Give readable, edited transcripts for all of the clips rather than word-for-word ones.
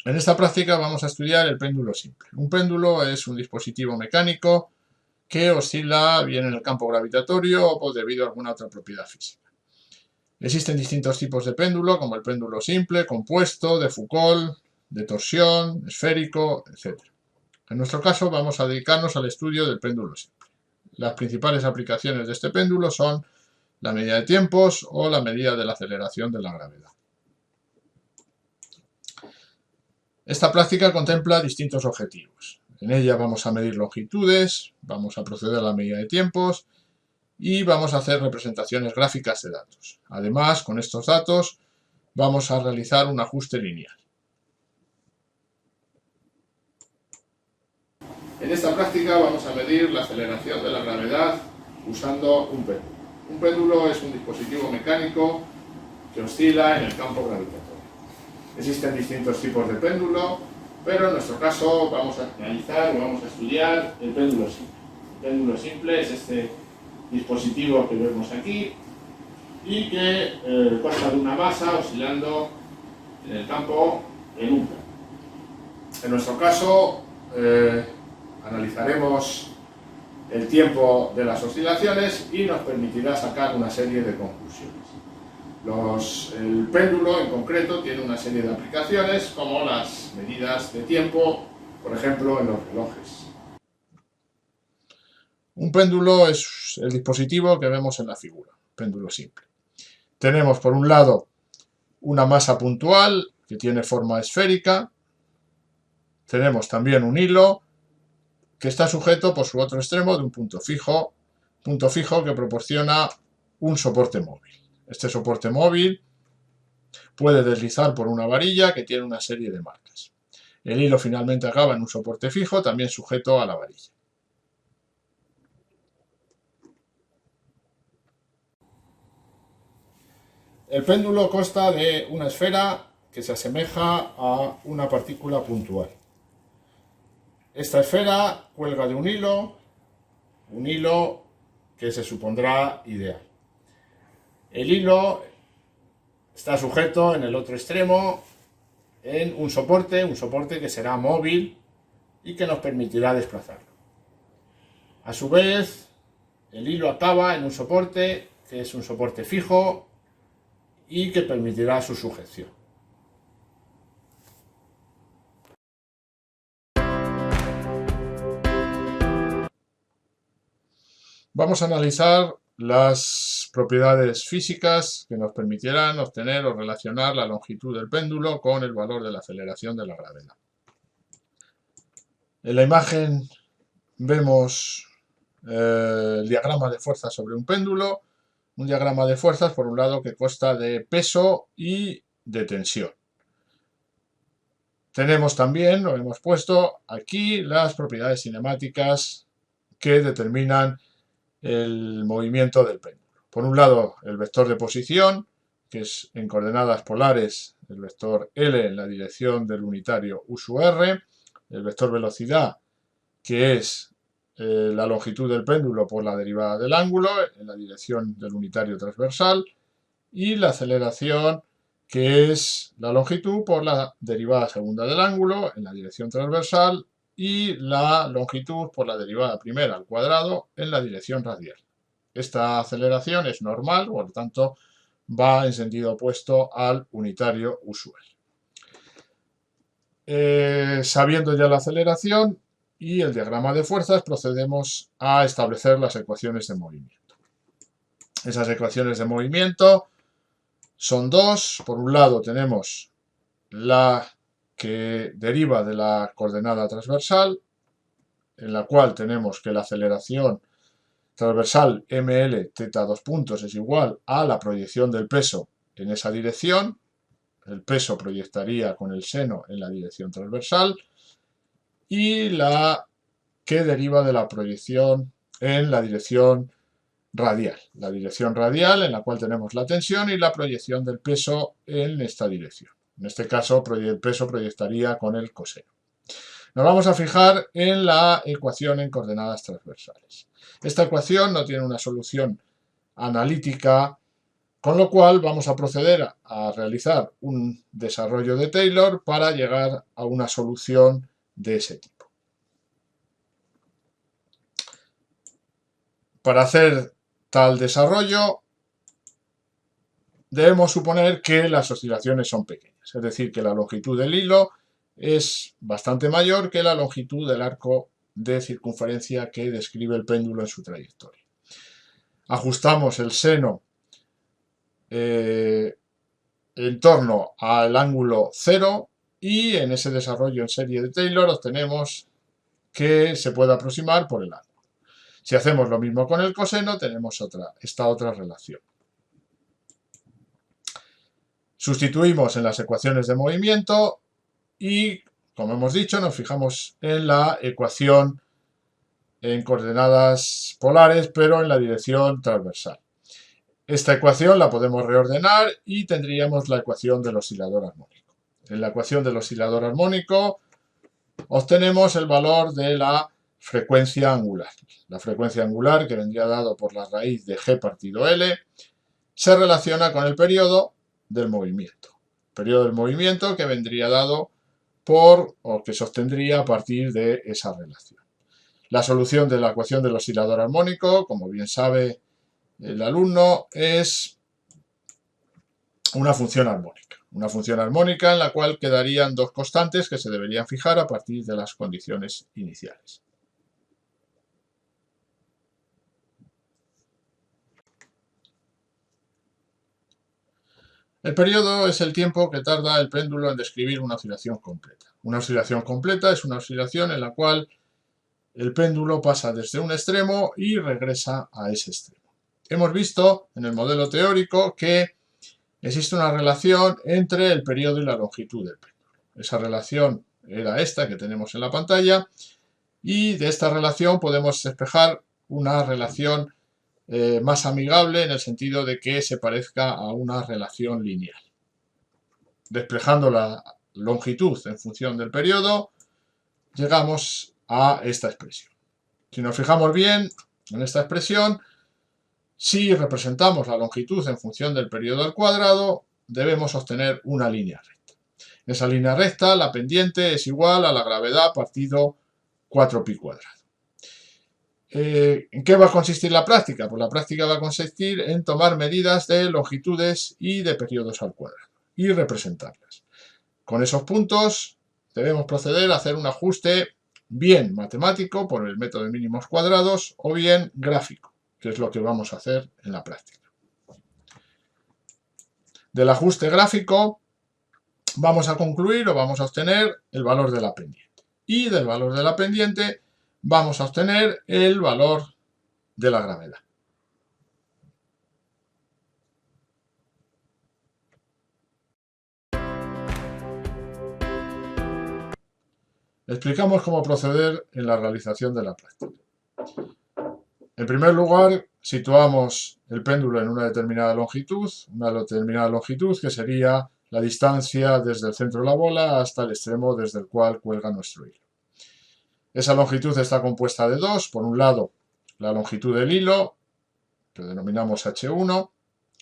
En esta práctica vamos a estudiar el péndulo simple. Un péndulo es un dispositivo mecánico que oscila bien en el campo gravitatorio o debido a alguna otra propiedad física. Existen distintos tipos de péndulo, como el péndulo simple, compuesto, de Foucault, de torsión, esférico, etc. En nuestro caso vamos a dedicarnos al estudio del péndulo simple. Las principales aplicaciones de este péndulo son la medida de tiempos o la medida de la aceleración de la gravedad. Esta práctica contempla distintos objetivos. En ella vamos a medir longitudes, vamos a proceder a la medida de tiempos y vamos a hacer representaciones gráficas de datos. Además, con estos datos vamos a realizar un ajuste lineal. En esta práctica vamos a medir la aceleración de la gravedad usando un péndulo. Un péndulo es un dispositivo mecánico que oscila en el campo gravitatorio. Existen distintos tipos de péndulo, pero en nuestro caso vamos a analizar o vamos a estudiar el péndulo simple. El péndulo simple es este dispositivo que vemos aquí y que consta de una masa oscilando en el campo en un plano. En nuestro caso analizaremos el tiempo de las oscilaciones y nos permitirá sacar una serie de conclusiones. El péndulo en concreto tiene una serie de aplicaciones como las medidas de tiempo, por ejemplo en los relojes. Un péndulo es el dispositivo que vemos en la figura, péndulo simple. Tenemos por un lado una masa puntual que tiene forma esférica. Tenemos también un hilo que está sujeto por su otro extremo de un punto fijo que proporciona un soporte móvil. Este soporte móvil puede deslizar por una varilla que tiene una serie de marcas. El hilo finalmente acaba en un soporte fijo, también sujeto a la varilla. El péndulo consta de una esfera que se asemeja a una partícula puntual. Esta esfera cuelga de un hilo que se supondrá ideal. El hilo está sujeto en el otro extremo en un soporte que será móvil y que nos permitirá desplazarlo. A su vez, el hilo acaba en un soporte que es un soporte fijo y que permitirá su sujeción. Vamos a analizar las propiedades físicas que nos permitirán obtener o relacionar la longitud del péndulo con el valor de la aceleración de la gravedad. En la imagen vemos el diagrama de fuerzas sobre un péndulo, un diagrama de fuerzas por un lado que consta de peso y de tensión. Tenemos también, lo hemos puesto aquí, las propiedades cinemáticas que determinan el movimiento del péndulo. Por un lado, el vector de posición, que es en coordenadas polares el vector L en la dirección del unitario U sub R, el vector velocidad, que es la longitud del péndulo por la derivada del ángulo en la dirección del unitario transversal, y la aceleración, que es la longitud por la derivada segunda del ángulo en la dirección transversal y la longitud por la derivada primera al cuadrado en la dirección radial. Esta aceleración es normal, por lo tanto va en sentido opuesto al unitario usual. Sabiendo ya la aceleración y el diagrama de fuerzas, procedemos a establecer las ecuaciones de movimiento. Esas ecuaciones de movimiento son dos. Por un lado tenemos la que deriva de la coordenada transversal, en la cual tenemos que la aceleración transversal ml teta dos puntos es igual a la proyección del peso en esa dirección. El peso proyectaría con el seno en la dirección transversal, y la que deriva de la proyección en la dirección radial. La dirección radial en la cual tenemos la tensión y la proyección del peso en esta dirección. En este caso, el peso proyectaría con el coseno. Nos vamos a fijar en la ecuación en coordenadas transversales. Esta ecuación no tiene una solución analítica Con lo cual vamos a proceder a realizar un desarrollo de Taylor para llegar a una solución de ese tipo. Para hacer tal desarrollo debemos suponer que las oscilaciones son pequeñas, es decir, que la longitud del hilo es bastante mayor que la longitud del arco de circunferencia que describe el péndulo en su trayectoria. Ajustamos el seno en torno al ángulo 0 y en ese desarrollo en serie de Taylor obtenemos que se puede aproximar por el ángulo. Si hacemos lo mismo con el coseno, tenemos esta otra relación. Sustituimos en las ecuaciones de movimiento y, como hemos dicho, nos fijamos en la ecuación en coordenadas polares, pero en la dirección transversal. Esta ecuación la podemos reordenar y tendríamos la ecuación del oscilador armónico. En la ecuación del oscilador armónico obtenemos el valor de la frecuencia angular. La frecuencia angular, que vendría dado por la raíz de g partido L, se relaciona con el periodo del movimiento. El periodo del movimiento que vendría dado por, o que se obtendría a partir de esa relación. La solución de la ecuación del oscilador armónico, como bien sabe el alumno, es una función armónica. Una función armónica en la cual quedarían dos constantes que se deberían fijar a partir de las condiciones iniciales. El periodo es el tiempo que tarda el péndulo en describir una oscilación completa. Una oscilación completa es una oscilación en la cual el péndulo pasa desde un extremo y regresa a ese extremo. Hemos visto en el modelo teórico que existe una relación entre el periodo y la longitud del péndulo. Esa relación era esta que tenemos en la pantalla y de esta relación podemos despejar una relación más amigable en el sentido de que se parezca a una relación lineal. Despejando la longitud en función del periodo, llegamos a esta expresión. Si nos fijamos bien en esta expresión, si representamos la longitud en función del periodo al cuadrado, debemos obtener una línea recta. En esa línea recta, la pendiente es igual a la gravedad partido 4pi cuadrado. ¿En qué va a consistir la práctica? Pues la práctica va a consistir en tomar medidas de longitudes y de periodos al cuadrado y representarlas. Con esos puntos debemos proceder a hacer un ajuste bien matemático por el método de mínimos cuadrados o bien gráfico, que es lo que vamos a hacer en la práctica. Del ajuste gráfico vamos a concluir o vamos a obtener el valor de la pendiente. Y del valor de la pendiente vamos a obtener el valor de la gravedad. Explicamos cómo proceder en la realización de la práctica. En primer lugar, situamos el péndulo en una determinada longitud que sería la distancia desde el centro de la bola hasta el extremo desde el cual cuelga nuestro hilo. Esa longitud está compuesta de dos. Por un lado, la longitud del hilo, que denominamos H1,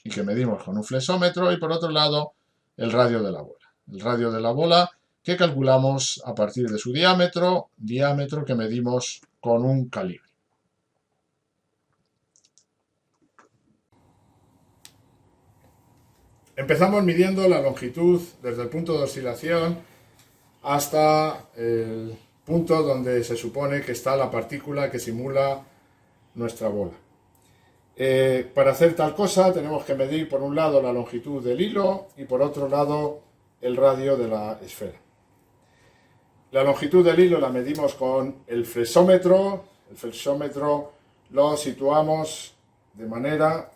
y que medimos con un flexómetro, y por otro lado, el radio de la bola. El radio de la bola que calculamos a partir de su diámetro que medimos con un calibre. Empezamos midiendo la longitud desde el punto de oscilación hasta el punto donde se supone que está la partícula que simula nuestra bola. Para hacer tal cosa tenemos que medir por un lado la longitud del hilo y por otro lado el radio de la esfera. La longitud del hilo la medimos con el flexómetro. El flexómetro lo situamos de manera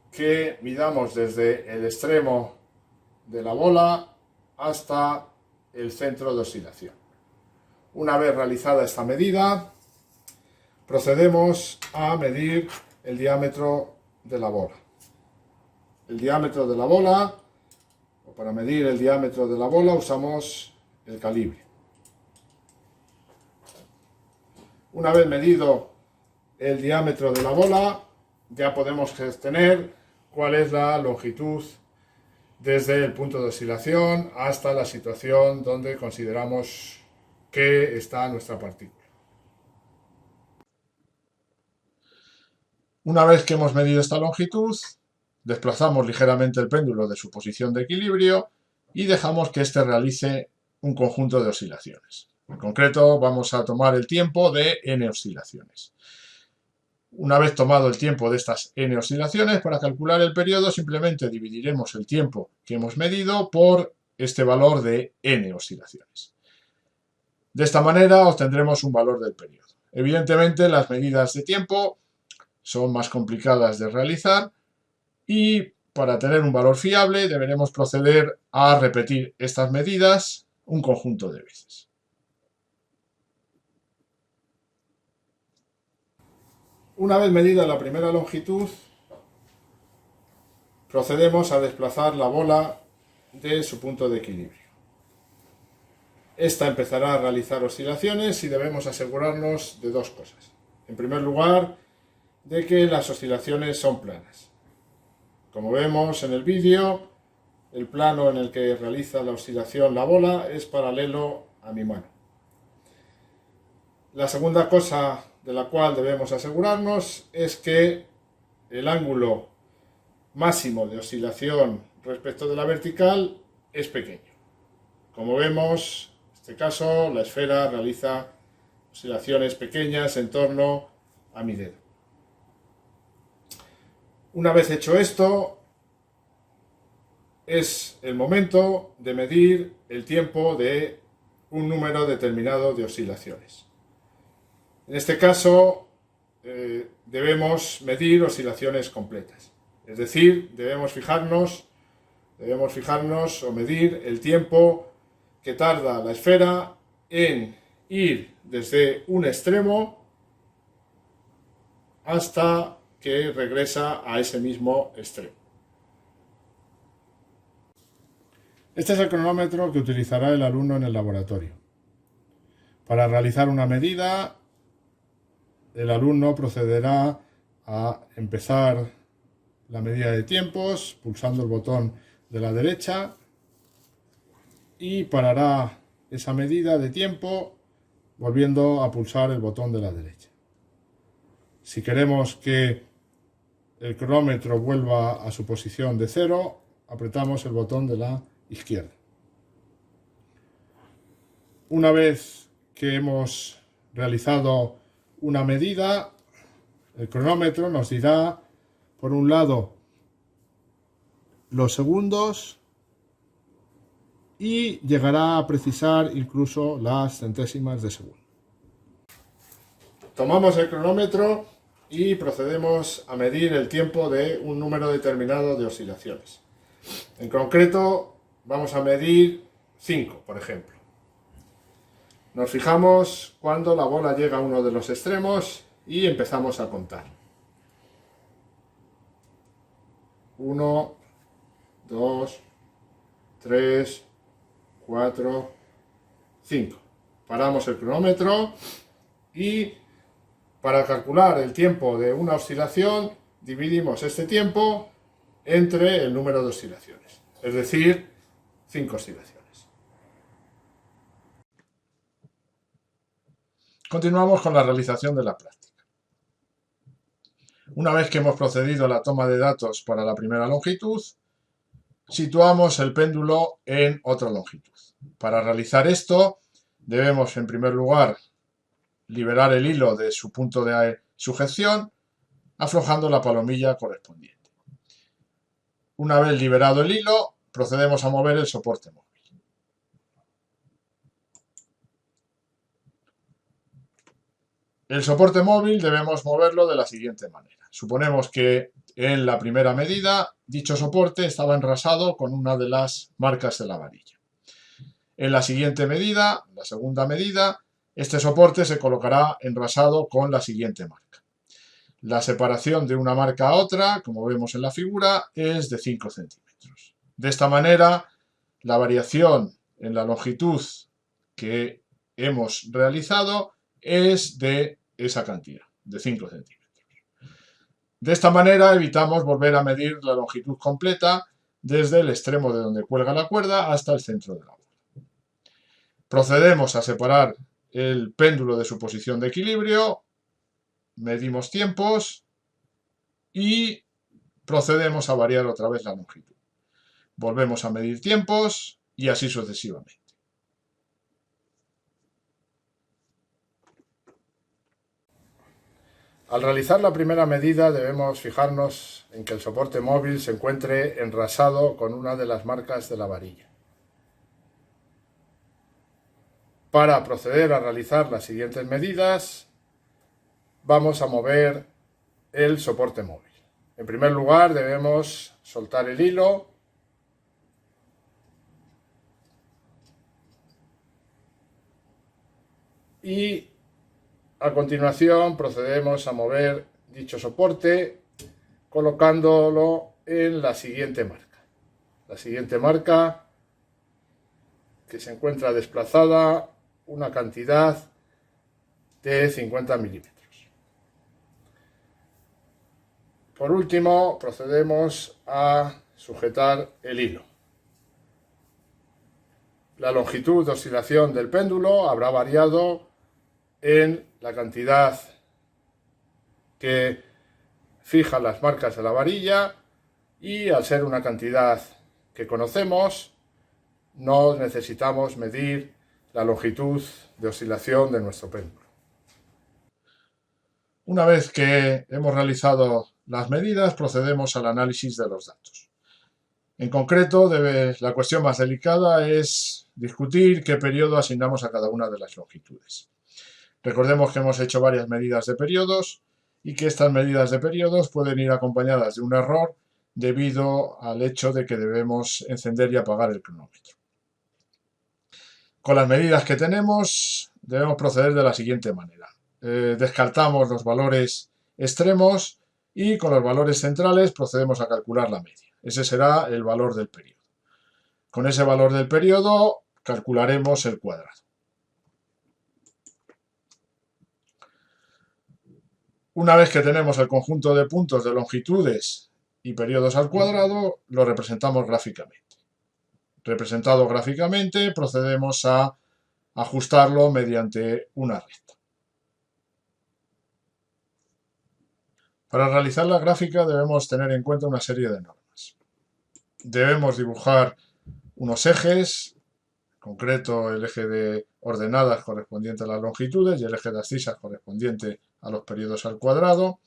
que midamos desde el extremo de la bola hasta el centro de oscilación. Una vez realizada esta medida, procedemos a medir el diámetro de la bola. El diámetro de la bola, o para medir el diámetro de la bola usamos el calibre. Una vez medido el diámetro de la bola, ya podemos obtener cuál es la longitud desde el punto de oscilación hasta la situación donde consideramos que está nuestra partícula. Una vez que hemos medido esta longitud, desplazamos ligeramente el péndulo de su posición de equilibrio y dejamos que éste realice un conjunto de oscilaciones. En concreto, vamos a tomar el tiempo de n oscilaciones. Una vez tomado el tiempo de estas n oscilaciones, para calcular el periodo simplemente dividiremos el tiempo que hemos medido por este valor de n oscilaciones. De esta manera obtendremos un valor del periodo. Evidentemente, las medidas de tiempo son más complicadas de realizar y para tener un valor fiable deberemos proceder a repetir estas medidas un conjunto de veces. Una vez medida la primera longitud, procedemos a desplazar la bola de su punto de equilibrio. Esta empezará a realizar oscilaciones y debemos asegurarnos de dos cosas. En primer lugar, de que las oscilaciones son planas. Como vemos en el vídeo, el plano en el que realiza la oscilación la bola es paralelo a mi mano. La segunda cosa de la cual debemos asegurarnos es que el ángulo máximo de oscilación respecto de la vertical es pequeño. Como vemos, en este caso la esfera realiza oscilaciones pequeñas en torno a mi dedo. Una vez hecho esto, es el momento de medir el tiempo de un número determinado de oscilaciones. En este caso, debemos medir oscilaciones completas. Es decir, debemos fijarnos o medir el tiempo que tarda la esfera en ir desde un extremo hasta que regresa a ese mismo extremo. Este es el cronómetro que utilizará el alumno en el laboratorio. Para realizar una medida, el alumno procederá a empezar la medida de tiempos pulsando el botón de la derecha y parará esa medida de tiempo volviendo a pulsar el botón de la derecha. Si queremos que el cronómetro vuelva a su posición de 0, apretamos el botón de la izquierda. Una vez que hemos realizado una medida, el cronómetro nos dirá, por un lado, los segundos y llegará a precisar incluso las centésimas de segundo. Tomamos el cronómetro y procedemos a medir el tiempo de un número determinado de oscilaciones. En concreto, vamos a medir 5, por ejemplo. Nos fijamos cuando la bola llega a uno de los extremos y empezamos a contar. 1, 2, 3, 4, 5. Paramos el cronómetro y para calcular el tiempo de una oscilación dividimos este tiempo entre el número de oscilaciones, es decir, 5 oscilaciones. Continuamos con la realización de la práctica. Una vez que hemos procedido a la toma de datos para la primera longitud, situamos el péndulo en otra longitud. Para realizar esto, debemos en primer lugar liberar el hilo de su punto de sujeción, aflojando la palomilla correspondiente. Una vez liberado el hilo, procedemos a mover el soporte móvil. El soporte móvil debemos moverlo de la siguiente manera. Suponemos que en la primera medida dicho soporte estaba enrasado con una de las marcas de la varilla. En la siguiente medida, la segunda medida, este soporte se colocará enrasado con la siguiente marca. La separación de una marca a otra, como vemos en la figura, es de 5 centímetros. De esta manera, la variación en la longitud que hemos realizado es de esa cantidad, de 5 centímetros. De esta manera evitamos volver a medir la longitud completa desde el extremo de donde cuelga la cuerda hasta el centro de la bola. Procedemos a separar el péndulo de su posición de equilibrio, medimos tiempos y procedemos a variar otra vez la longitud. Volvemos a medir tiempos y así sucesivamente. Al realizar la primera medida debemos fijarnos en que el soporte móvil se encuentre enrasado con una de las marcas de la varilla. Para proceder a realizar las siguientes medidas, vamos a mover el soporte móvil. En primer lugar debemos soltar el hilo y a continuación procedemos a mover dicho soporte colocándolo en la siguiente marca. La siguiente marca que se encuentra desplazada una cantidad de 50 milímetros. Por último, procedemos a sujetar el hilo. La longitud de oscilación del péndulo habrá variado en la cantidad que fijan las marcas de la varilla y al ser una cantidad que conocemos, no necesitamos medir la longitud de oscilación de nuestro péndulo. Una vez que hemos realizado las medidas, procedemos al análisis de los datos. En concreto, la cuestión más delicada es discutir qué periodo asignamos a cada una de las longitudes. Recordemos que hemos hecho varias medidas de periodos y que estas medidas de periodos pueden ir acompañadas de un error debido al hecho de que debemos encender y apagar el cronómetro. Con las medidas que tenemos debemos proceder de la siguiente manera. Descartamos los valores extremos y con los valores centrales procedemos a calcular la media. Ese será el valor del periodo. Con ese valor del periodo calcularemos el cuadrado. Una vez que tenemos el conjunto de puntos de longitudes y periodos al cuadrado, lo representamos gráficamente. Representado gráficamente, procedemos a ajustarlo mediante una recta. Para realizar la gráfica debemos tener en cuenta una serie de normas. Debemos dibujar unos ejes, en concreto el eje de ordenadas correspondiente a las longitudes y el eje de abscisas correspondiente a los periodos al cuadrado.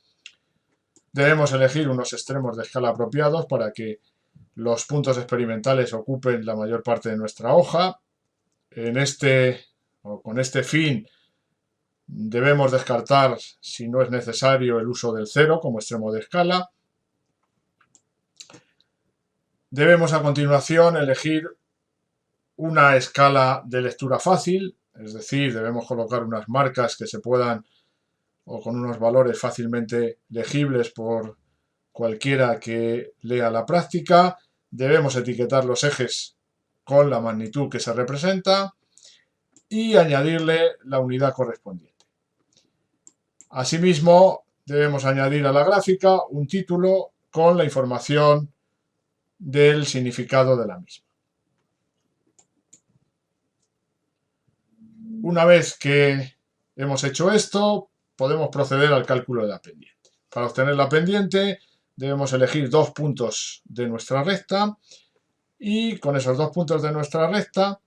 Debemos elegir unos extremos de escala apropiados para que los puntos experimentales ocupen la mayor parte de nuestra hoja. Con este fin debemos descartar, si no es necesario, el uso del 0 como extremo de escala. Debemos a continuación elegir una escala de lectura fácil, es decir, debemos colocar unas marcas que se puedan o con unos valores fácilmente legibles por cualquiera que lea la práctica. Debemos etiquetar los ejes con la magnitud que se representa y añadirle la unidad correspondiente. Asimismo, debemos añadir a la gráfica un título con la información del significado de la misma. Una vez que hemos hecho esto, podemos proceder al cálculo de la pendiente. Para obtener la pendiente debemos elegir dos puntos de nuestra recta y con esos dos puntos de nuestra recta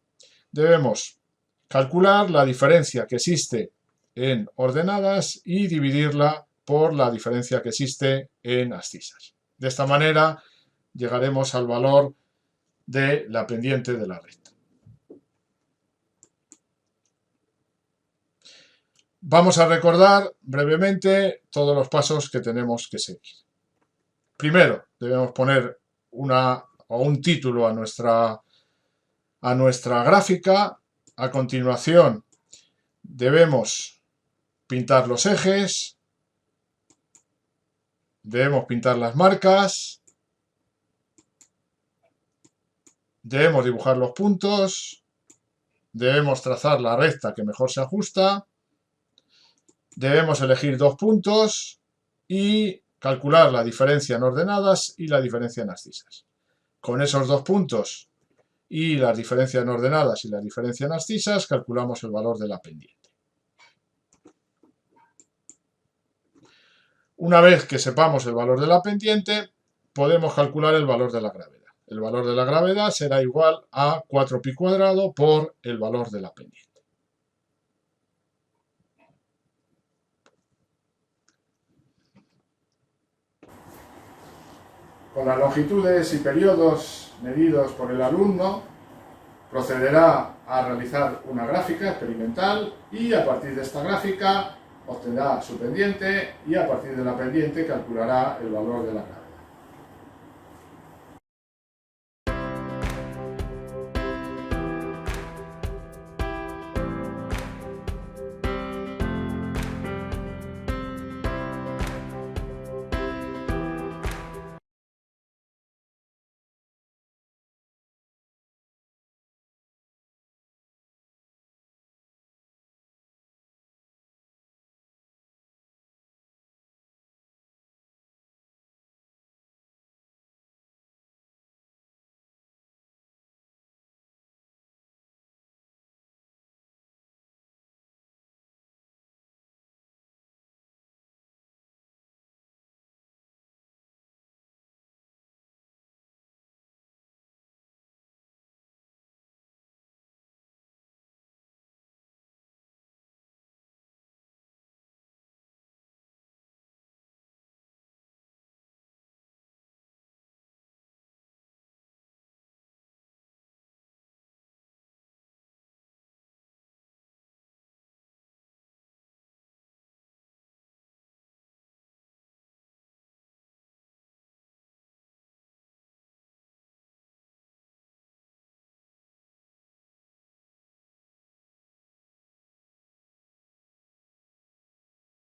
debemos calcular la diferencia que existe en ordenadas y dividirla por la diferencia que existe en abscisas. De esta manera llegaremos al valor de la pendiente de la recta. Vamos a recordar brevemente todos los pasos que tenemos que seguir. Primero, debemos poner un título a nuestra gráfica. A continuación, debemos pintar los ejes, debemos pintar las marcas, debemos dibujar los puntos, debemos trazar la recta que mejor se ajusta, debemos elegir dos puntos y calcular la diferencia en ordenadas y la diferencia en abscisas. Con esos dos puntos y las diferencias en ordenadas y la diferencia en abscisas, calculamos el valor de la pendiente. Una vez que sepamos el valor de la pendiente, podemos calcular el valor de la gravedad. El valor de la gravedad será igual a 4π² por el valor de la pendiente. Con las longitudes y periodos medidos por el alumno, procederá a realizar una gráfica experimental y a partir de esta gráfica obtendrá su pendiente y a partir de la pendiente calculará el valor de la gráfica.